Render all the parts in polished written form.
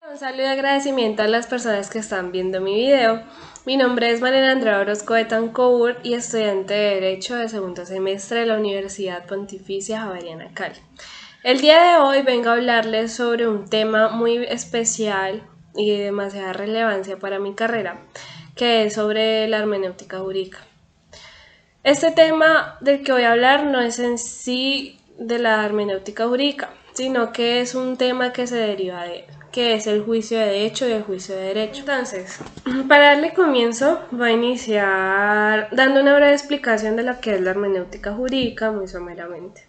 Un saludo y agradecimiento a las personas que están viendo mi video. Mi nombre es Mariana Andrea Orozco Betancourt y estudiante de Derecho de segundo semestre de la Universidad Pontificia Javeriana Cali. El día de hoy vengo a hablarles sobre un tema muy especial y de demasiada relevancia para mi carrera, que es sobre la hermenéutica jurídica. Este tema del que voy a hablar no es en sí de la hermenéutica jurídica, sino que es un tema que se deriva de él, que es el juicio de hecho y el juicio de derecho. Entonces, para darle comienzo, voy a iniciar dando una breve explicación de lo que es la hermenéutica jurídica, muy someramente.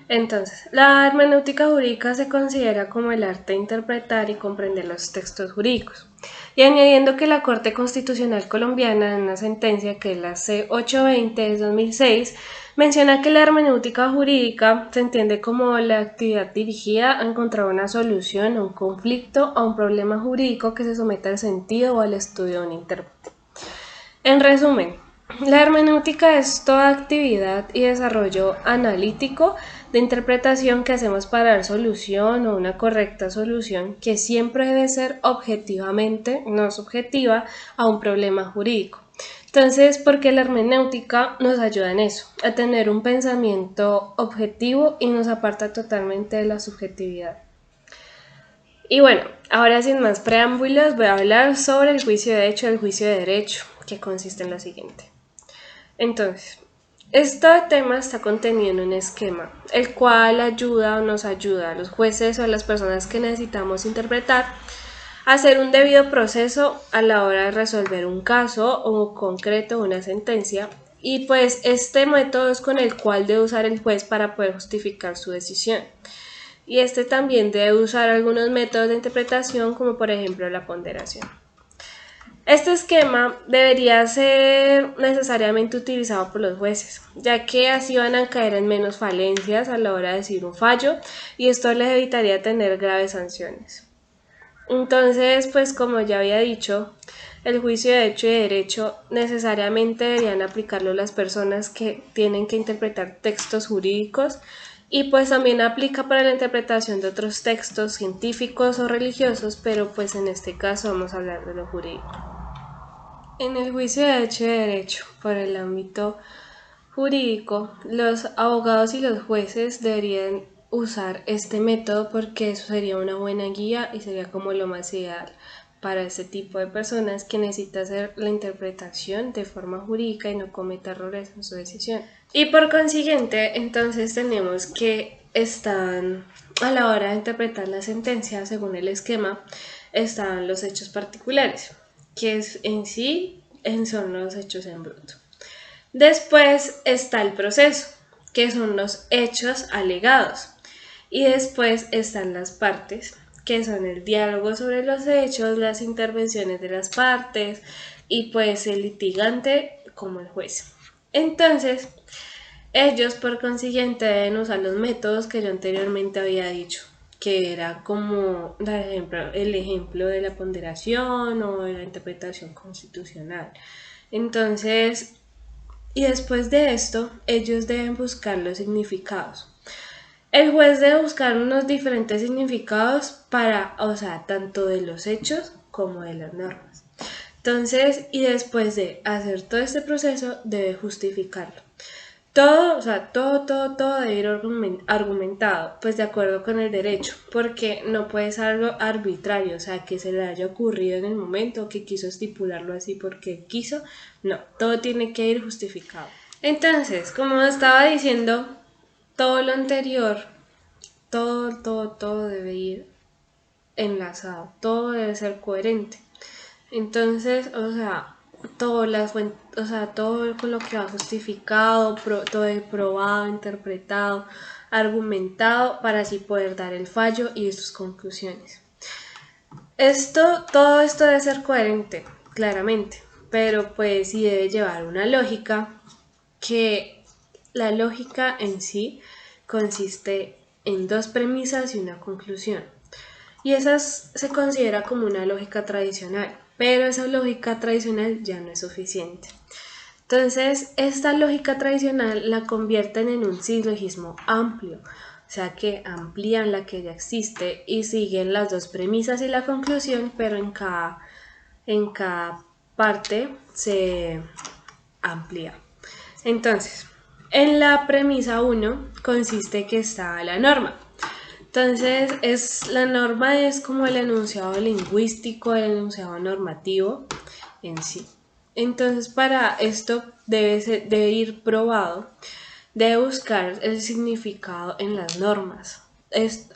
Entonces, la hermenéutica jurídica se considera como el arte de interpretar y comprender los textos jurídicos. Y añadiendo que la Corte Constitucional Colombiana, en una sentencia que es la C-820 de 2006, menciona que la hermenéutica jurídica se entiende como la actividad dirigida a encontrar una solución a un conflicto o a un problema jurídico que se someta al sentido o al estudio de un intérprete. En resumen, la hermenéutica es toda actividad y desarrollo analítico de interpretación que hacemos para dar solución o una correcta solución que siempre debe ser objetivamente, no subjetiva, a un problema jurídico. Entonces, porque la hermenéutica nos ayuda en eso, a tener un pensamiento objetivo y nos aparta totalmente de la subjetividad. Y bueno, ahora sin más preámbulos voy a hablar sobre el juicio de hecho y el juicio de derecho, que consiste en lo siguiente. Entonces, este tema está contenido en un esquema, el cual nos ayuda a los jueces o a las personas que necesitamos interpretar a hacer un debido proceso a la hora de resolver un caso o concreto una sentencia, y pues este método es con el cual debe usar el juez para poder justificar su decisión. Y este también debe usar algunos métodos de interpretación, como por ejemplo la ponderación. Este esquema debería ser necesariamente utilizado por los jueces, ya que así van a caer en menos falencias a la hora de decir un fallo y esto les evitaría tener graves sanciones. Entonces, pues como ya había dicho, el juicio de hecho y de derecho necesariamente deberían aplicarlo las personas que tienen que interpretar textos jurídicos, y pues también aplica para la interpretación de otros textos científicos o religiosos, pero pues en este caso vamos a hablar de lo jurídico. En el juicio de hecho y de derecho, por el ámbito jurídico, los abogados y los jueces deberían usar este método porque eso sería una buena guía y sería como lo más ideal para este tipo de personas que necesita hacer la interpretación de forma jurídica y no cometa errores en su decisión. Y por consiguiente, entonces tenemos que están a la hora de interpretar la sentencia según el esquema, están los hechos particulares, que es en sí son los hechos en bruto. Después está el proceso, que son los hechos alegados. Y después están las partes, que son el diálogo sobre los hechos, las intervenciones de las partes y pues el litigante como el juez. Entonces, ellos por consiguiente deben usar los métodos que yo anteriormente había dicho, que era como el ejemplo de la ponderación o de la interpretación constitucional. Entonces, y después de esto, ellos deben buscar los significados. El juez debe buscar unos diferentes significados para, tanto de los hechos como de las normas. Entonces, y después de hacer todo este proceso, debe justificarlo. Todo debe ir argumentado, pues de acuerdo con el derecho, porque no puede ser algo arbitrario, que se le haya ocurrido en el momento, que quiso estipularlo así porque quiso, no, todo tiene que ir justificado. Entonces, como estaba diciendo, todo lo anterior, todo debe ir enlazado, todo debe ser coherente. Entonces, todo con lo que va justificado, todo probado, interpretado, argumentado, para así poder dar el fallo y sus conclusiones. Todo esto debe ser coherente, claramente, pero pues sí debe llevar una lógica, que la lógica en sí consiste en dos premisas y una conclusión. Y esa se considera como una lógica tradicional, pero esa lógica tradicional ya no es suficiente. Entonces, esta lógica tradicional la convierten en un silogismo amplio, o sea que amplían la que ya existe y siguen las dos premisas y la conclusión, pero en cada parte se amplía. Entonces, en la premisa 1 consiste que está la norma. Entonces, la norma es como el enunciado lingüístico, el enunciado normativo en sí. Entonces, para esto debe ir probado, debe buscar el significado en las normas.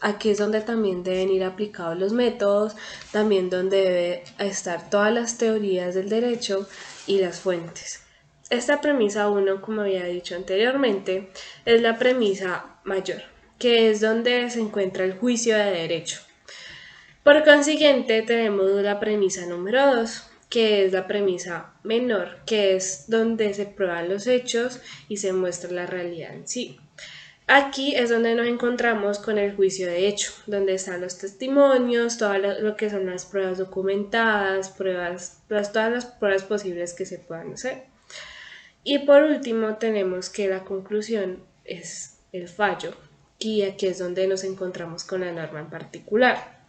Aquí es donde también deben ir aplicados los métodos, también donde debe estar todas las teorías del derecho y las fuentes. Esta premisa 1, como había dicho anteriormente, es la premisa mayor, que es donde se encuentra el juicio de derecho. Por consiguiente, tenemos la premisa número 2, que es la premisa menor, que es donde se prueban los hechos y se muestra la realidad en sí. Aquí es donde nos encontramos con el juicio de hecho, donde están los testimonios, todo lo que son las pruebas documentadas, todas las pruebas posibles que se puedan hacer. Y por último tenemos que la conclusión es el fallo, y aquí es donde nos encontramos con la norma en particular.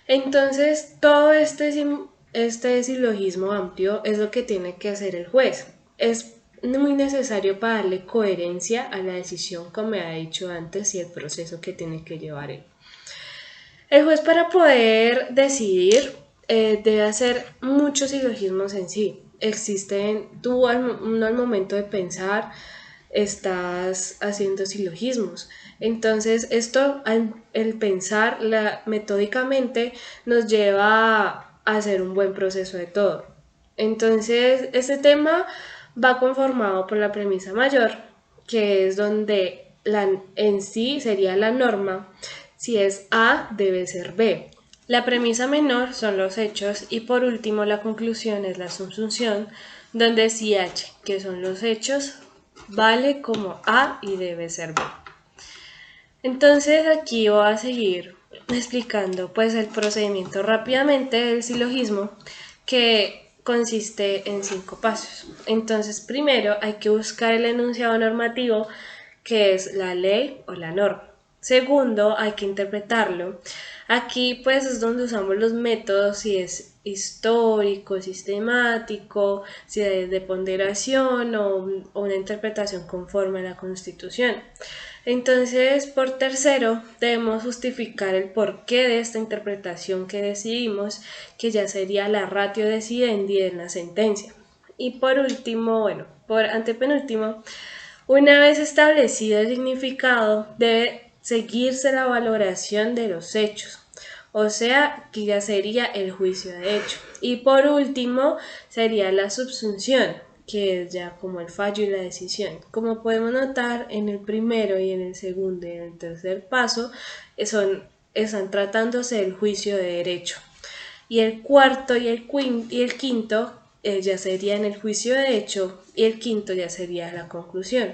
Entonces, todo este silogismo amplio es lo que tiene que hacer el juez. Es muy necesario para darle coherencia a la decisión, como me ha dicho antes, y el proceso que tiene que llevar él. El juez, para poder decidir, debe hacer muchos silogismos en sí. Tú al momento de pensar estás haciendo silogismos. Entonces esto, el pensar metódicamente, nos lleva a hacer un buen proceso de todo. Entonces este tema va conformado por la premisa mayor, que es donde en sí sería la norma. Si es A, debe ser B. La premisa menor son los hechos y por último la conclusión es la subsunción, donde si H, que son los hechos, vale como A y debe ser B. Entonces aquí voy a seguir explicando pues el procedimiento rápidamente del silogismo, que consiste en 5 pasos. Entonces primero hay que buscar el enunciado normativo, que es la ley o la norma. Segundo, hay que interpretarlo. Aquí pues es donde usamos los métodos, si es histórico, sistemático, si es de ponderación o una interpretación conforme a la Constitución. Entonces, por tercero, debemos justificar el porqué de esta interpretación que decidimos, que ya sería la ratio decidendi en la sentencia. Y por último, por antepenúltimo, una vez establecido el significado, debe seguirse la valoración de los hechos, o sea, que ya sería el juicio de hecho. Y por último, sería la subsunción, que es ya como el fallo y la decisión. Como podemos notar, en el primero y en el segundo y en el tercer paso están tratándose del juicio de derecho. Y el cuarto y el quinto ya serían el juicio de hecho y el quinto ya sería la conclusión.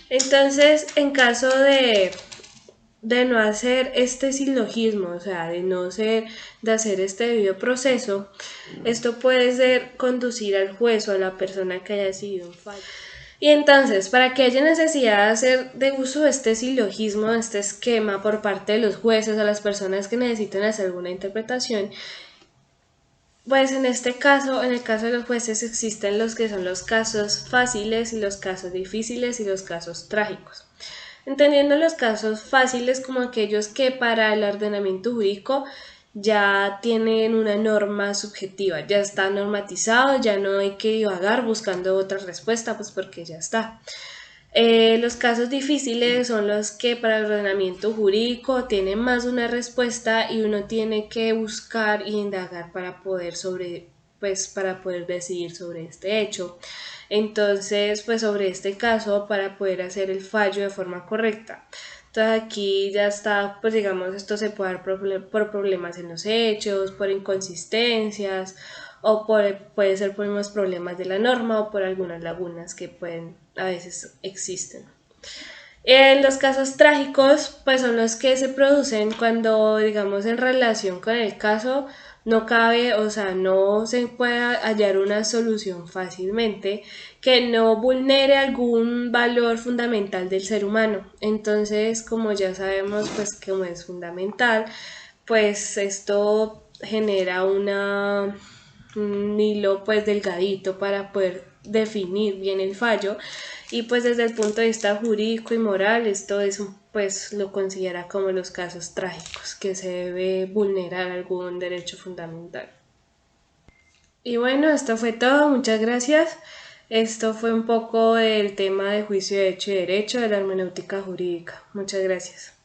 Entonces, en caso de no hacer este silogismo, o sea, de hacer este debido proceso, esto puede conducir al juez o a la persona que haya decidido un fallo. Y entonces, para que haya necesidad de hacer de uso de este silogismo, de este esquema por parte de los jueces o las personas que necesiten hacer alguna interpretación, pues en este caso, en el caso de los jueces, existen los que son los casos fáciles y los casos difíciles y los casos trágicos. Entendiendo los casos fáciles como aquellos que para el ordenamiento jurídico ya tienen una norma subjetiva, ya está normatizado, ya no hay que divagar buscando otra respuesta, pues porque ya está. Los casos difíciles son los que para el ordenamiento jurídico tienen más de una respuesta y uno tiene que buscar y indagar para poder decidir sobre este hecho. Entonces, pues sobre este caso, para poder hacer el fallo de forma correcta. Entonces aquí ya está, pues digamos, esto se puede dar por problemas en los hechos, por inconsistencias, o puede ser por unos problemas de la norma o por algunas lagunas que a veces existen. Los casos trágicos pues son los que se producen cuando, digamos, en relación con el caso no cabe, o sea, no se puede hallar una solución fácilmente que no vulnere algún valor fundamental del ser humano. Entonces, como ya sabemos, pues como es fundamental, pues esto genera un hilo pues delgadito para poder definir bien el fallo, y pues desde el punto de vista jurídico y moral esto es pues lo considera como los casos trágicos que se debe vulnerar algún derecho fundamental. Y bueno, esto fue todo, muchas gracias. Esto fue un poco el tema de juicio de hecho y derecho de la hermenéutica jurídica. Muchas gracias.